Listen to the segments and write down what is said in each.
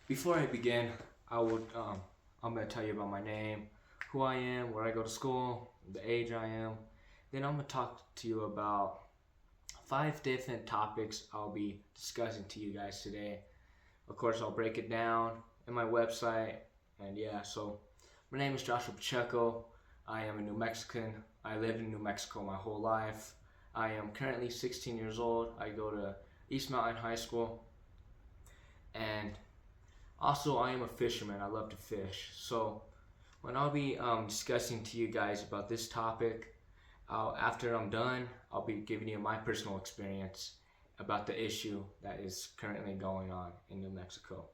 Before I begin, I'm gonna tell you about my name, who I am, where I go to school, the age I am. Then I'm gonna talk to you about 5 different topics I'll be discussing to you guys today. Of course, I'll break it down in my website, and yeah. So my name is Joshua Pacheco. I am a New Mexican. I lived in New Mexico my whole life. I am currently 16 years old. I go to East Mountain High School, and also I am a fisherman. I love to fish. So when I'll be discussing to you guys about this topic, after I'm done, I'll be giving you my personal experience about the issue that is currently going on in New Mexico.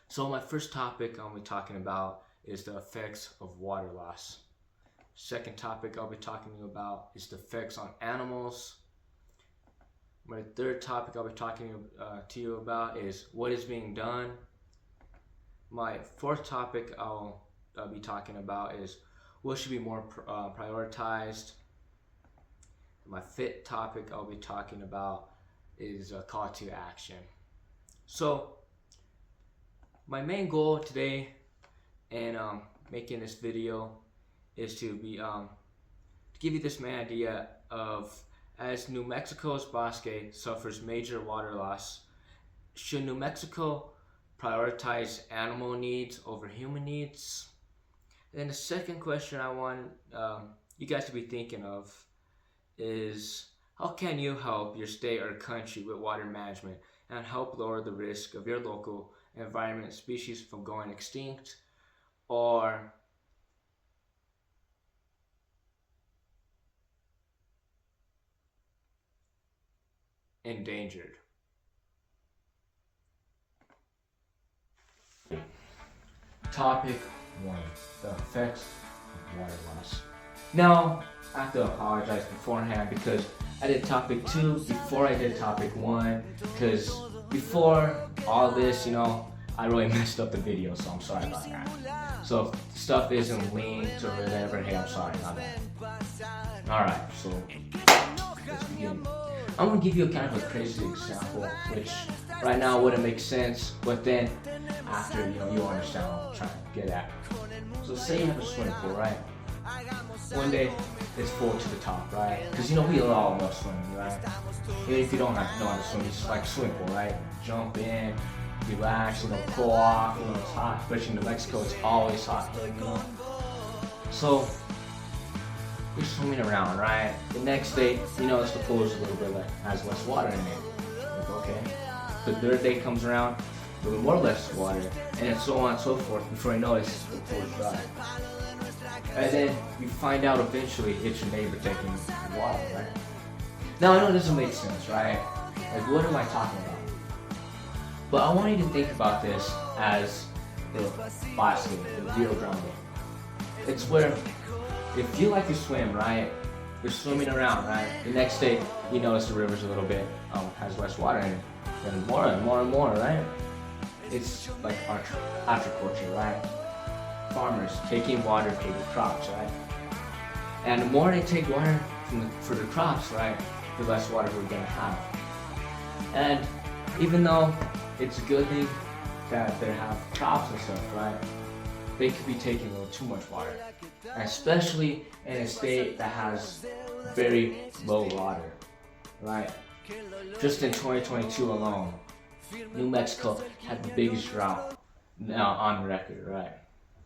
So my first topic I'll be talking about is the effects of water loss. Second topic I'll be talking to you about is the effects on animals. My third topic I'll be talking to you about is what is being done. My fourth topic I'll be talking about is what should be more prioritized. My fifth topic I'll be talking about is a call to action. So my main goal today in making this video is to give you this main idea of, as New Mexico's Bosque suffers major water loss, should New Mexico prioritize animal needs over human needs? And the second question I want you guys to be thinking of is, how can you help your state or country with water management and help lower the risk of your local environment and species from going extinct or endangered? Topic 1. The effects of water loss. Now, I have to apologize beforehand because I did topic 2 before I did topic 1, because before all this, I really messed up the video, so I'm sorry about that. So if stuff isn't linked or whatever, hey, I'm sorry about that. Alright, so let's begin. I'm going to give you a kind of a crazy example, which right now wouldn't make sense, but then after, you understand what I'm trying to get at. So say you have a swimming pool, right? One day it's full to the top, right? Because we all love swimming, right? Even if you don't know how to swim, it's like a swimming pool, right? Jump in, relax, cool off, it's hot. Especially in New Mexico, it's always hot, So you're swimming around, right? The next day, the pool is a little bit has less water in it. Like, okay. The third day comes around, a little more less water, and so on and so forth. Before you know it, the pool is dry. And then you find out eventually it's your neighbor taking water, right? Now I know it doesn't make sense, right? Like, what am I talking about? But I want you to think about this as the Bosque, the Rio Grande. It's where, if you like to swim, right? You're swimming around, right? The next day, you notice the river's a little bit, has less water in it. Then more and more and more, right? It's like agriculture, right? Farmers taking water for the crops, right? And the more they take water for the crops, right, the less water we're gonna have. And even though it's a good thing that they have crops and stuff, right, they could be taking a little too much water, and especially in a state that has very low water, right? Just in 2022 alone, New Mexico had the biggest drought now on record, right?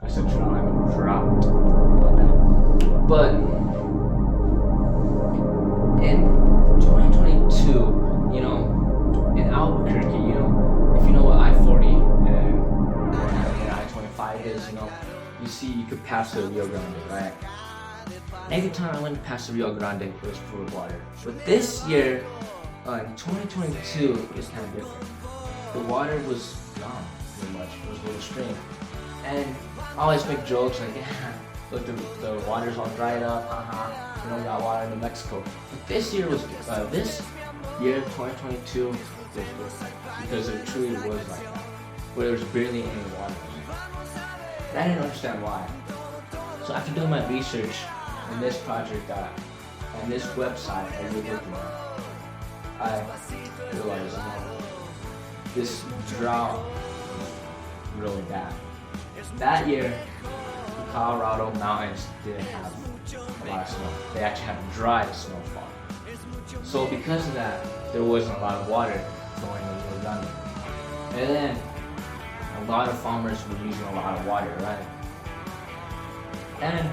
I said drought, I mean drought. But in 2022, in Albuquerque, if you know what I-40 and I-25 is, you could pass the Rio Grande, right? Every time I went past the Rio Grande, it was full of water. But this year, in 2022, it's kind of different. The water was gone, pretty much. It was a little stream. And I always make jokes like, yeah, look, the water's all dried up, we got water in New Mexico. But this year, 2022, was different, because it truly was like that, where there was barely any water in it. And I didn't understand why. So after doing my research in this project and this website that we're looking at, I realized, this drought was really bad. That year, the Colorado mountains didn't have a lot of snow. They actually had dry snowfall. So because of that, there wasn't a lot of water flowing in the Rio Grande. And then a lot of farmers were using a lot of water, right? And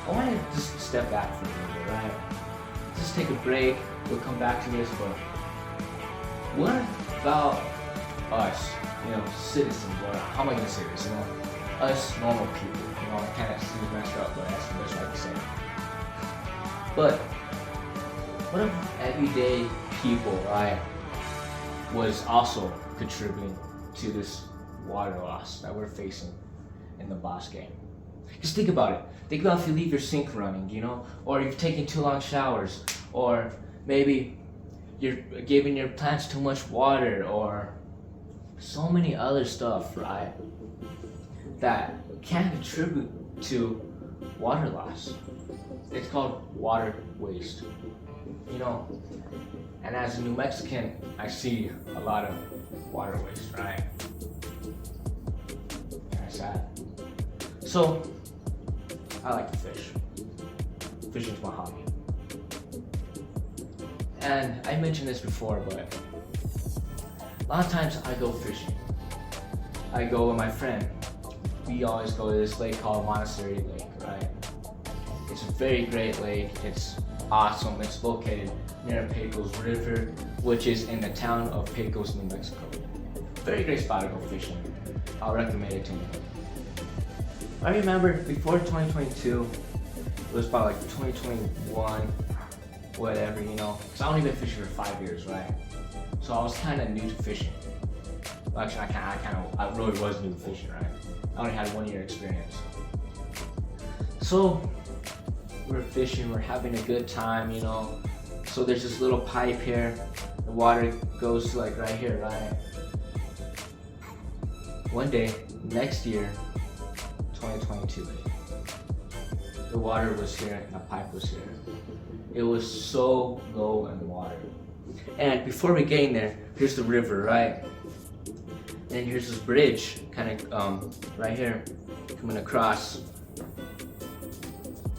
I want to just step back for a little bit, right? Just take a break. We'll come back to this, but what about us, citizens, or how am I gonna say this, us normal people, it kind of seems messed up, but that's the best way I can say it. But what if everyday people, right, was also contributing to this water loss that we're facing in the Bosque? Just think about it. Think about if you leave your sink running, or you're taking too long showers, or maybe you're giving your plants too much water, or so many other stuff, right, that can contribute to water loss. It's called water waste, and as a New Mexican, I see a lot of water waste, right? Kind of sad. So, I like to fish. Fishing's my hobby. And I mentioned this before, but a lot of times I go fishing. I go with my friend. We always go to this lake called Monastery Lake, right? It's a very great lake. It's awesome. It's located near Pecos River, which is in the town of Pecos, New Mexico. Very great spot to go fishing. I'll recommend it to you. I remember before 2022, it was about like 2021, whatever, because I only been fishing for 5 years, right? So I was kind of new to fishing. Well, actually, I really was new to fishing, right? I only had 1 year experience. So we're fishing, we're having a good time, So there's this little pipe here. The water goes to like right here, right? One day, next year, 2022, the water was here and the pipe was here. It was so low in the water. And before we get in there, here's the river, right? And here's this bridge, kind of right here, coming across.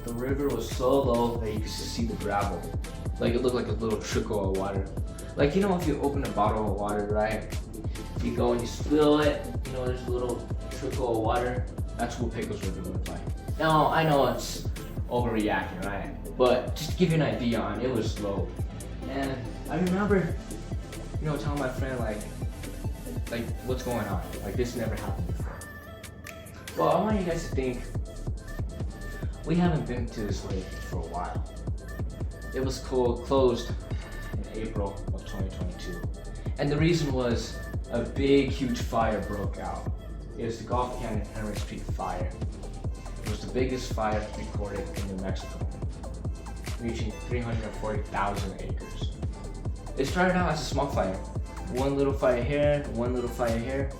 The river was so low that you could see the gravel. Like it looked like a little trickle of water. Like, if you open a bottle of water, right? If you go and you spill it, there's a little trickle of water. That's what Pecos River looked like. Now, I know it's overreacting, right? But just to give you an idea on it was low. And I remember, telling my friend like what's going on? Like this never happened before. Well, I want you guys to think, we haven't been to this lake for a while. It was closed in April of 2022. And the reason was a big, huge fire broke out. It was the Gulf Canyon Henry Street fire. It was the biggest fire recorded in New Mexico, reaching 340,000 acres. It started out as a small fire. One little fire here, one little fire here,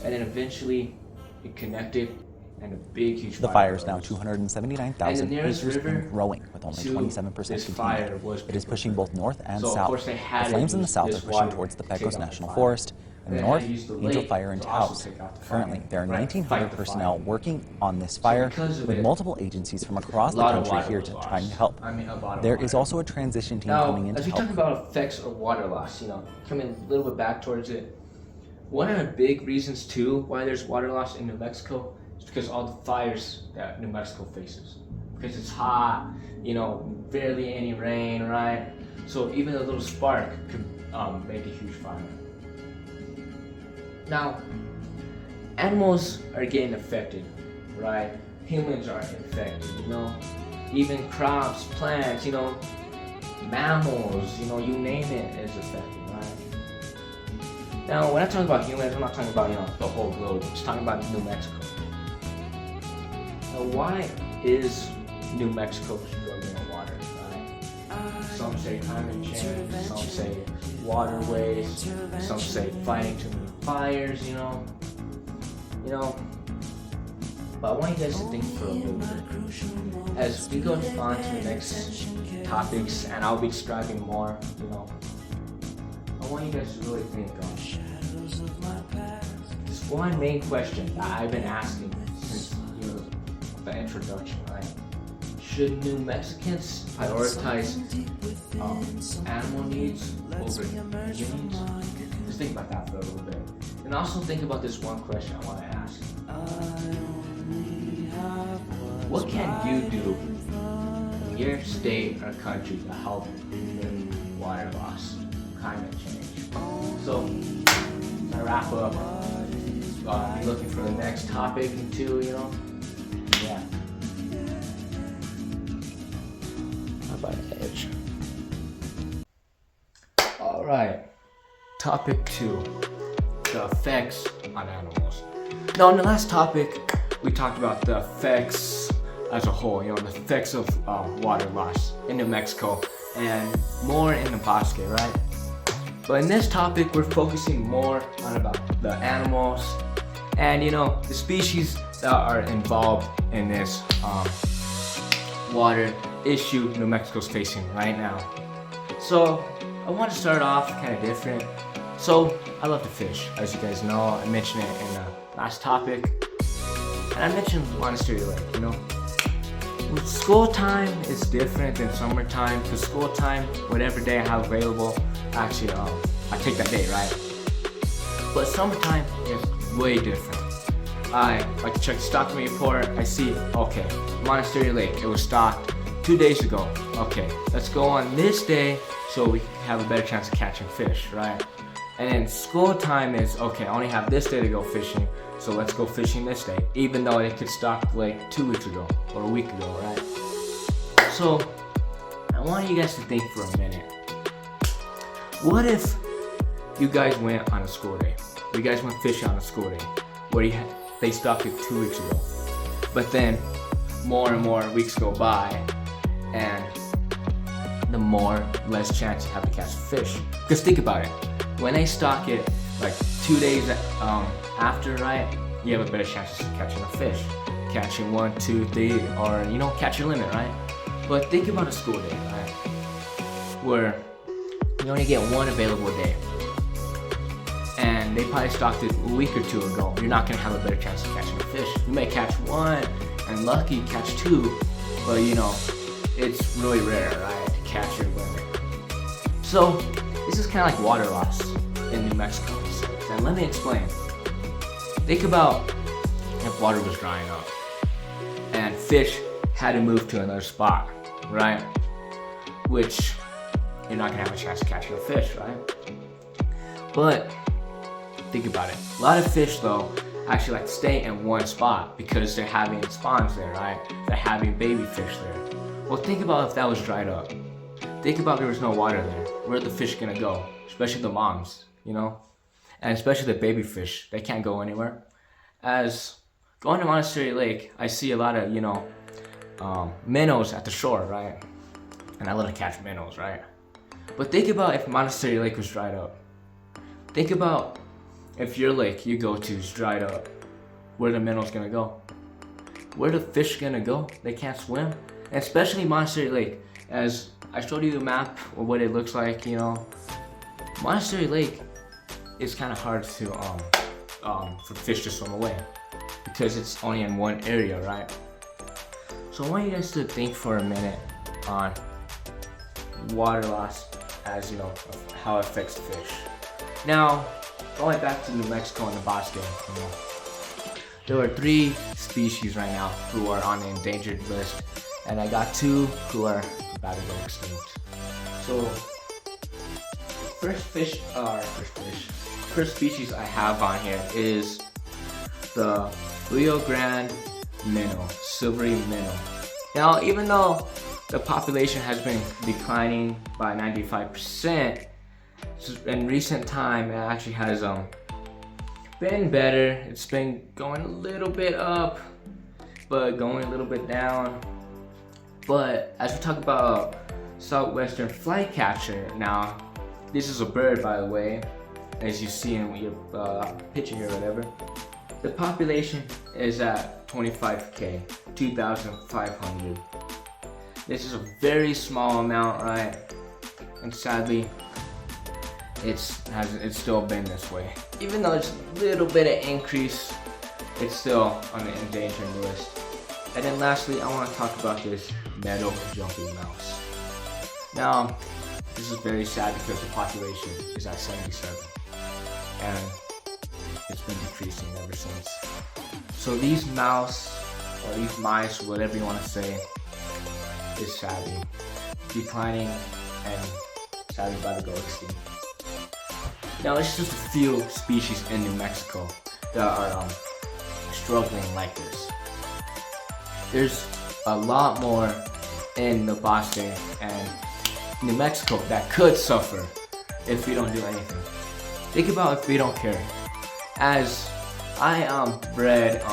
and then eventually it connected and a big, huge fire. The fire is now 279,000 acres river and growing, with only 27% contained. It is pushing both north and south. The flames in the south are pushing towards the Pecos National Forest. In the north, Angel Fire and Taos. Currently, there are 1,900 personnel working on this fire, with multiple agencies from across the country here to try and help. There is also a transition team coming in to help. As we talk about effects of water loss, coming a little bit back towards it, one of the big reasons too why there's water loss in New Mexico is because all the fires that New Mexico faces. Because it's hot, barely any rain, right? So even a little spark could make a huge fire. Now, animals are getting affected, right? Humans are infected, Even crops, plants, mammals, you name it is affected, right? Now, when I talk about humans, I'm not talking about, the whole globe. I'm just talking about New Mexico. Now, why is New Mexico struggling with water, right? Some say climate change, some say water waste, some say fighting too many fires, but I want you guys to think for a little bit. As we go on to the next topics, and I'll be describing more, I want you guys to really think on one main question that I've been asking since the introduction, right? Should New Mexicans prioritize animal needs over human needs? Just think about that for a little bit. And also think about this one question I want to ask. What can you do in your state or country to help with water loss, climate change? So, I wrap up. Be looking for the next topic too, yeah. How about an edge? Alright, topic 2, the effects on animals. Now in the last topic, we talked about the effects as a whole, the effects of water loss in New Mexico and more in the Bosque, right? But in this topic, we're focusing more on about the animals and the species that are involved in this water issue New Mexico's facing right now. So I want to start off kind of different. So I love to fish, as you guys know. I mentioned it in the last topic, and I mentioned Monastery Lake. With school time, it's different than summertime. Because school time, whatever day I have available, actually I take that day, right? But summertime is way different. I like to check the stocking report. I see, okay, Monastery Lake, it was stocked 2 days ago. Okay, let's go on this day so we have a better chance of catching fish, right? And then school time is, okay, I only have this day to go fishing, so let's go fishing this day, even though it could stock like 2 weeks ago or a week ago, right? So I want you guys to think for a minute. What if you guys went on a school day? You guys went fishing on a school day where they stocked it 2 weeks ago. But then more and more weeks go by, and the less chance you have to catch fish. Because think about it, when they stock it like 2 days after, right, you have a better chance of catching a fish. Catching 1, 2, 3, or catch your limit, right? But think about a school day, right, where you only get one available day, and they probably stocked it a week or 2 ago. You're not gonna have a better chance of catching a fish. You may catch 1 and lucky catch 2, but it's really rare, right, to catch your limit. So this is kind of like water loss in New Mexico. And let me explain. Think about if water was drying up and fish had to move to another spot, right? Which you're not gonna have a chance of catching a fish, right? But think about it. A lot of fish though actually like to stay in one spot because they're having spawns there, right? They're having baby fish there. Well, think about if that was dried up. Think about there was no water there. Where are the fish gonna go? Especially the moms, and especially the baby fish. They can't go anywhere. As going to Monastery Lake, I see a lot of minnows at the shore, right? And I love to catch minnows, right? But think about if Monastery Lake was dried up. Think about if your lake you go to is dried up. Where the minnows gonna go? Where the fish gonna go? They can't swim. And especially Monastery Lake, as I showed you the map of what it looks like, Monastery Lake is kind of hard to for fish to swim away because it's only in one area, right? So I want you guys to think for a minute on water loss as how it affects fish. Now, going back to New Mexico and the Bosque, there are 3 species right now who are on the endangered list, and I got 2 who are about to go extinct. So, first species I have on here is the Rio Grande minnow, silvery minnow. Now, even though the population has been declining by 95%, in recent time it actually has been better. It's been going a little bit up, but going a little bit down. But as we talk about southwestern flycatcher, now this is a bird, by the way, as you see in your picture here or whatever. The population is at 25k, 2,500. This is a very small amount, right? And sadly, it's still been this way. Even though it's a little bit of increase, it's still on the endangered list. And then lastly, I want to talk about this meadow jumping mouse. Now, this is very sad because the population is at 77, and it's been decreasing ever since. So these mouse, or these mice, whatever you want to say, is sadly declining and sadly about to go extinct. Now, it's just a few species in New Mexico that are struggling like this. There's a lot more in the Bosque and New Mexico that could suffer if we don't do anything. Think about if we don't care. As I read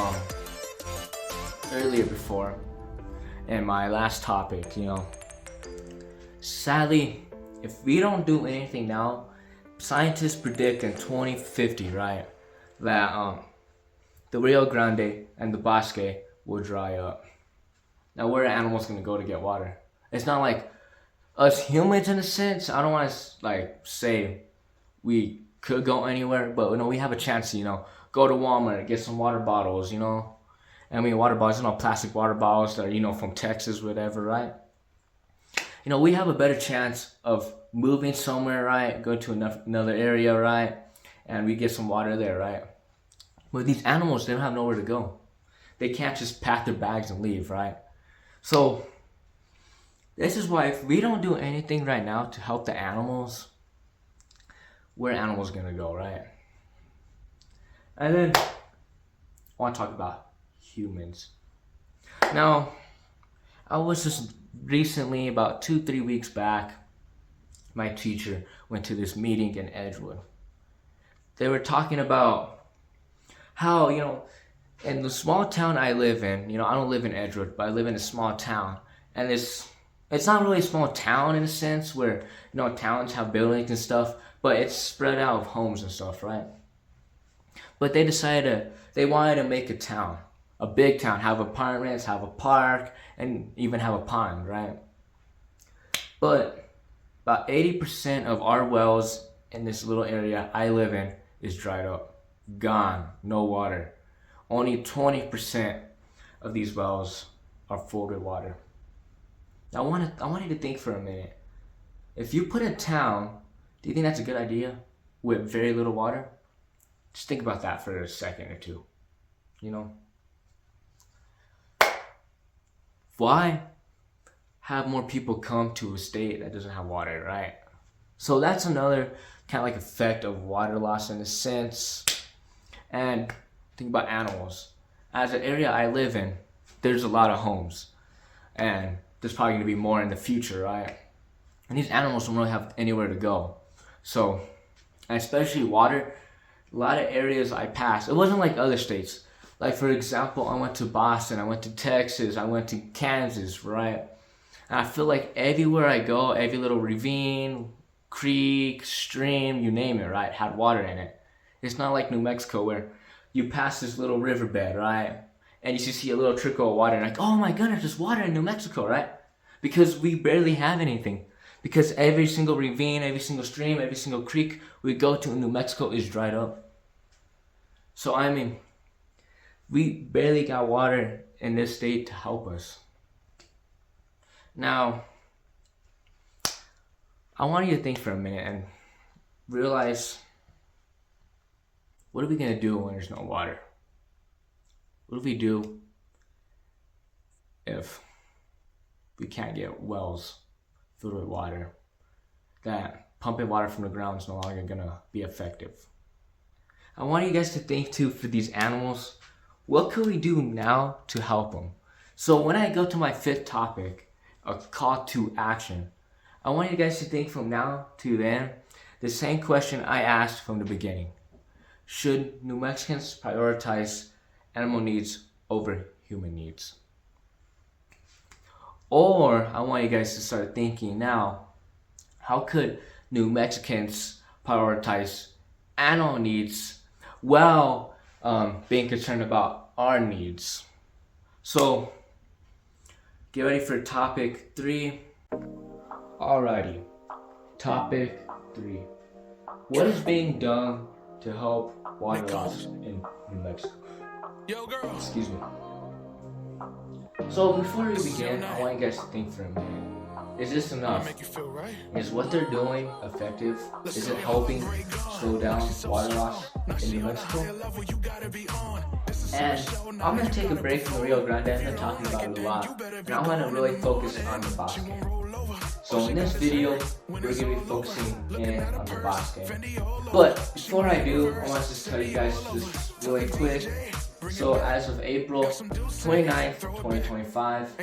earlier before in my last topic, sadly, if we don't do anything now, scientists predict in 2050, right, that the Rio Grande and the Bosque will dry up. Now, where are animals gonna go to get water? It's not like us humans, in a sense. I don't want to say we could go anywhere, but we have a chance to go to Walmart, get some water bottles, I mean, water bottles, plastic water bottles that are from Texas, whatever, right? We have a better chance of moving somewhere, right? Go to another area, right? And we get some water there, right? But these animals, they don't have nowhere to go. They can't just pack their bags and leave, right? So this is why if we don't do anything right now to help the animals, where are animals gonna go, right? And then I want to talk about humans. Now, I was just recently, about 2-3 weeks back, my teacher went to this meeting in Edgewood. They were talking about how, in the small town I live in, I don't live in Edgewood, but I live in a small town. And it's not really a small town in a sense where, towns have buildings and stuff, but it's spread out of homes and stuff, right? But they wanted to make a town, a big town, have apartments, have a park, and even have a pond, right? But about 80% of our wells in this little area I live in is dried up, gone, no water. Only 20% of these wells are full with water. Now, I want you to think for a minute. If you put a town, do you think that's a good idea with very little water? Just think about that for a second or two. Why have more people come to a state that doesn't have water, right? So that's another kind of effect of water loss in a sense. And think about animals. As an area I live in, there's a lot of homes. And there's probably going to be more in the future, right? And these animals don't really have anywhere to go. So, and especially water, a lot of areas I passed, it wasn't like other states. Like, for example, I went to Boston, I went to Texas, I went to Kansas, right? And I feel like everywhere I go, every little ravine, creek, stream, you name it, right, had water in it. It's not like New Mexico where you pass this little riverbed, right? And you see a little trickle of water and oh my goodness, there's water in New Mexico, right? Because we barely have anything. Because every single ravine, every single stream, every single creek we go to in New Mexico is dried up. So I mean, we barely got water in this state to help us. Now, I want you to think for a minute and realize, what are we going to do when there's no water? What do we do if we can't get wells filled with water? That pumping water from the ground is no longer going to be effective. I want you guys to think too, for these animals, what can we do now to help them? So when I go to my 5th topic, a call to action, I want you guys to think from now to then, the same question I asked from the beginning. Should New Mexicans prioritize animal needs over human needs? Or I want you guys to start thinking now, how could New Mexicans prioritize animal needs while being concerned about our needs? So get ready for topic 3. Alrighty, topic 3. what is being done to help water loss in New Mexico? Excuse me. So before we begin, I want you guys to think for a minute. Is this enough? Is what they're doing effective? Is it helping slow down water loss in New Mexico? And I'm going to take a break from the Rio Grande. I've been talking about it a lot, and I want to really focus on the Bosque. So in this video, we're going to be focusing in on the Bosque. But before I do, I want to just tell you guys just really quick. So as of April 29th, 2025,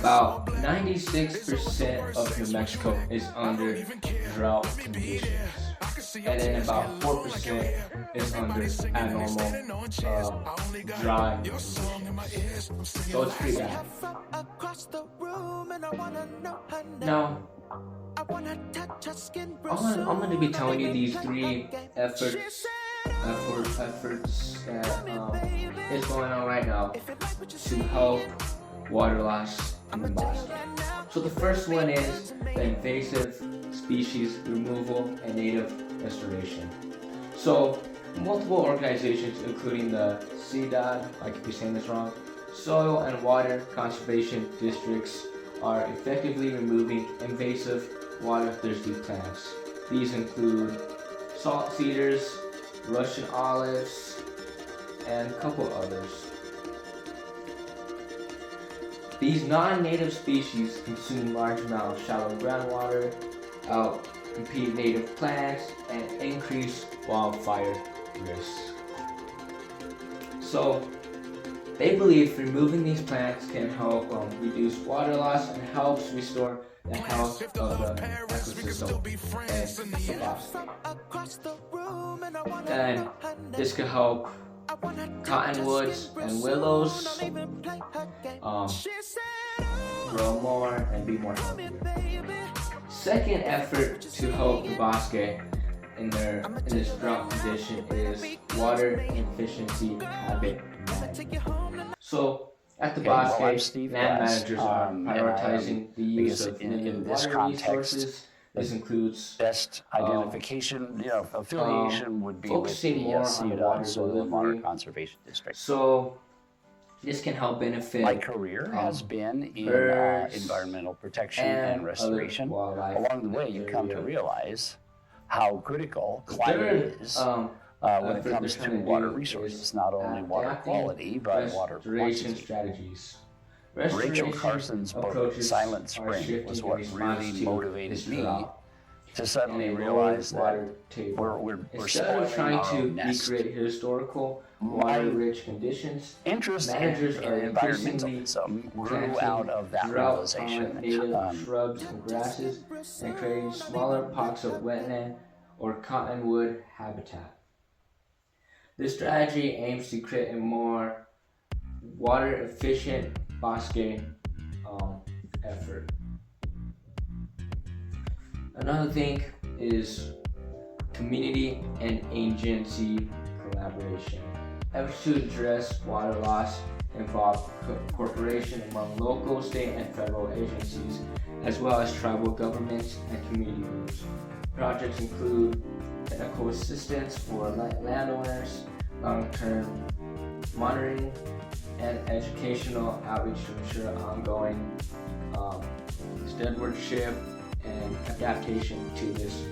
about 96% of New Mexico is under drought conditions. And then about 4% is under abnormal dry conditions. So it's pretty bad. Now, I'm going to be telling you these three efforts that is going on right now to help water loss in the Bosque. So the first one is the invasive species removal and native restoration. So multiple organizations, including the CDOT, I could be saying this wrong, Soil and Water Conservation Districts, are effectively removing invasive water-thirsty plants. These include salt cedars, Russian olives, and a couple others. These non-native species consume large amounts of shallow groundwater, outcompete native plants, and increase wildfire risk. So, they believe removing these plants can help reduce water loss and helps restore the health of the ecosystem and the Bosque. And this could help cottonwoods and willows grow more and be more healthier. Second effort to help the Bosque in this drought condition is water efficiency habit management. So at the Bosque, land managers are prioritizing the use of limited water resources. This includes best identification, affiliation would be with the CDOT, Soil and Water Conservation District. So this can help benefit. My career has been in environmental protection and restoration. Along the way, you come to realize how critical climate is when it comes to water resources, not only water quality, but water quantity. Strategies. Rachel Carson's book, Silent Spring, was what really motivated me to suddenly realize that we're spoiling our own nest. Recreate historical water-rich conditions. Interest in environmentalism grew out of that realization. Shrubs and grasses, and creating smaller pockets of wetland or cottonwood habitat. This strategy aims to create a more water-efficient Bosque effort. Another thing is community and agency collaboration. Efforts to address water loss involve cooperation among local, state, and federal agencies, as well as tribal governments and community groups. Projects include technical assistance for landowners, long-term monitoring, and educational outreach to ensure ongoing stewardship and adaptation to this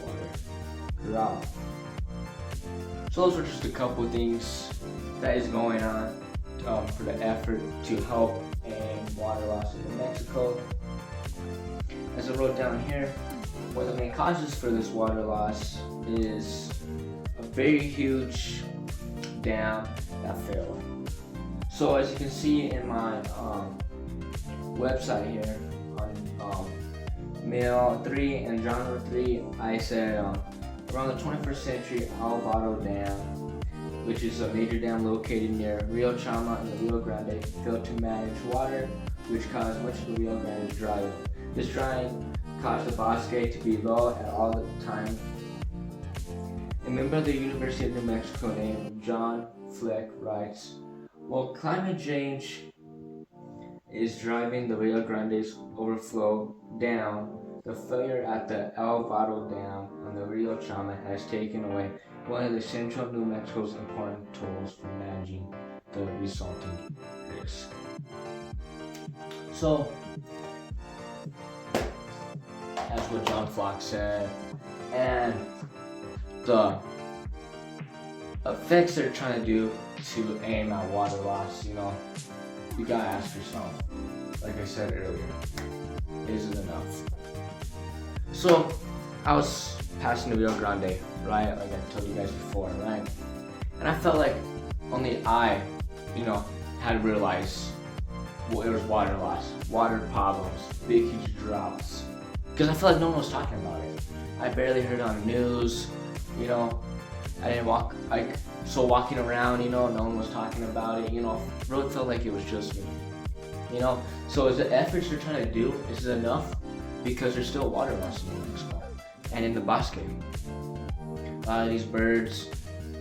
water drought. So those are just a couple of things that is going on for the effort to help end water loss in New Mexico. As I wrote down here, one of the main causes for this water loss is a very huge dam that failed. So as you can see in my website here on Mail 3 and Genre 3, I said around the 21st century, Alvarado Dam, which is a major dam located near Rio Chama and the Rio Grande, failed to manage water, which caused much of the Rio Grande to dry up. This drying caused the Bosque to be low at all the time. A member of the University of New Mexico named John Fleck writes, "While climate change is driving the Rio Grande's overflow down, the failure at the Alvarado Dam, on the Rio Chama has taken away one of the central New Mexico's important tools for managing the resulting risk. So, that's what John Flock said, and the effects they're trying to do to aim at water loss, you gotta ask yourself, like I said earlier, is it enough? So, I was passing the Rio Grande, right, like I told you guys before, right, and I felt like only I, had realized it was water loss, water problems, big huge droughts, because I feel like no one was talking about it. I barely heard it on the news, I didn't walking around, no one was talking about it, really felt like it was just me, so is the efforts they're trying to do, is it enough? Because there's still water loss in New Mexico, and in the bosque. A lot of these birds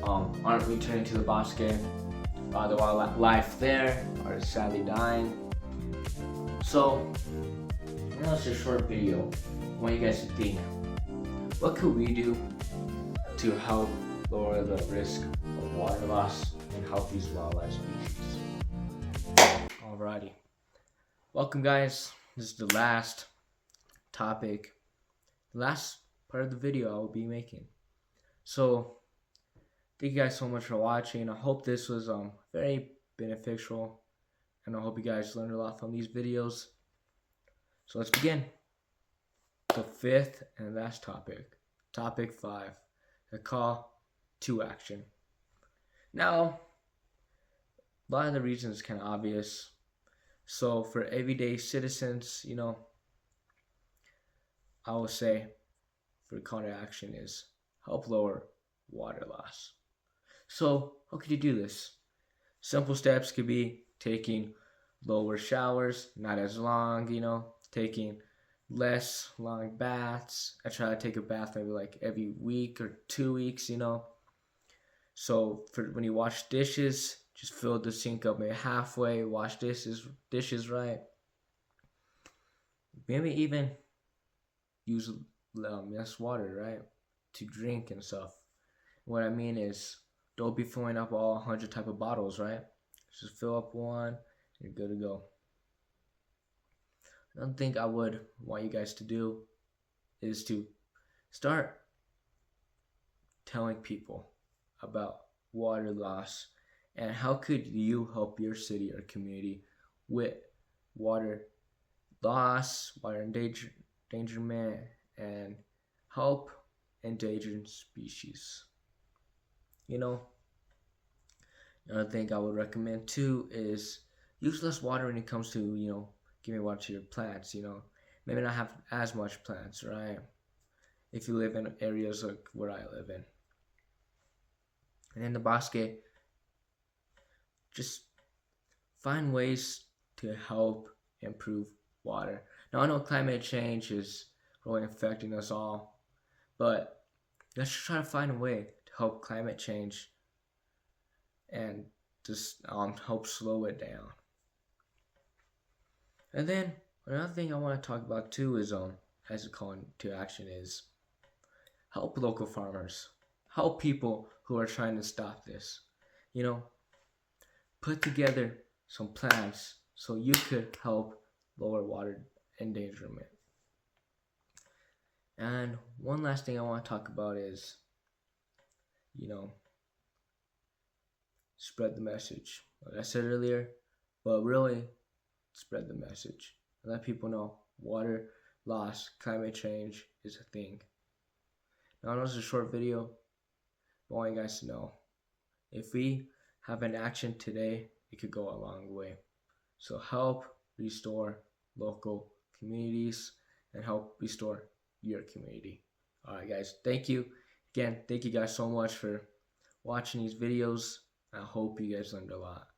aren't returning to the bosque. The wildlife there are sadly dying. So, it's a short video. I want you guys to think, what could we do to help lower the risk of water loss and help these wildlife species? Alrighty. Welcome, guys. This is the last topic, the last part of the video I will be making. So, thank you guys so much for watching. I hope this was very beneficial, and I hope you guys learned a lot from these videos. So let's begin. The fifth and last topic, topic 5, the call to action. Now, a lot of the reasons is kind of obvious. So for everyday citizens, I will say for call to action is help lower water loss. So how could you do this? Simple steps could be taking lower showers, not as long, taking less long baths. I try to take a bath maybe like every week or 2 weeks, So for when you wash dishes, just fill the sink up maybe halfway, wash dishes right. Maybe even use less water, right, to drink and stuff. What I mean is, don't be filling up all 100 type of bottles, right? Just fill up one, you're good to go. Another thing I would want you guys to do is to start telling people about water loss and how could you help your city or community with water loss, water endangerment, and help endangered species. Another thing I would recommend too is use less water when it comes to, giving water to your plants, Maybe not have as much plants, right? If you live in areas like where I live in. And in the bosque, just find ways to help improve water. Now I know climate change is really affecting us all, but let's try to find a way to help climate change and just help slow it down. And then another thing I want to talk about too is as a call to action is help local farmers, help people who are trying to stop this. Put together some plans so you could help lower water endangerment. And one last thing I want to talk about is, spread the message. Like I said earlier, but really spread the message. Let people know water loss, climate change is a thing. Now I know it's a short video, but I want you guys to know, if we have an action today, it could go a long way. So help restore local communities and help restore your community. Alright guys, thank you. Again, thank you guys so much for watching these videos. I hope you guys learned a lot.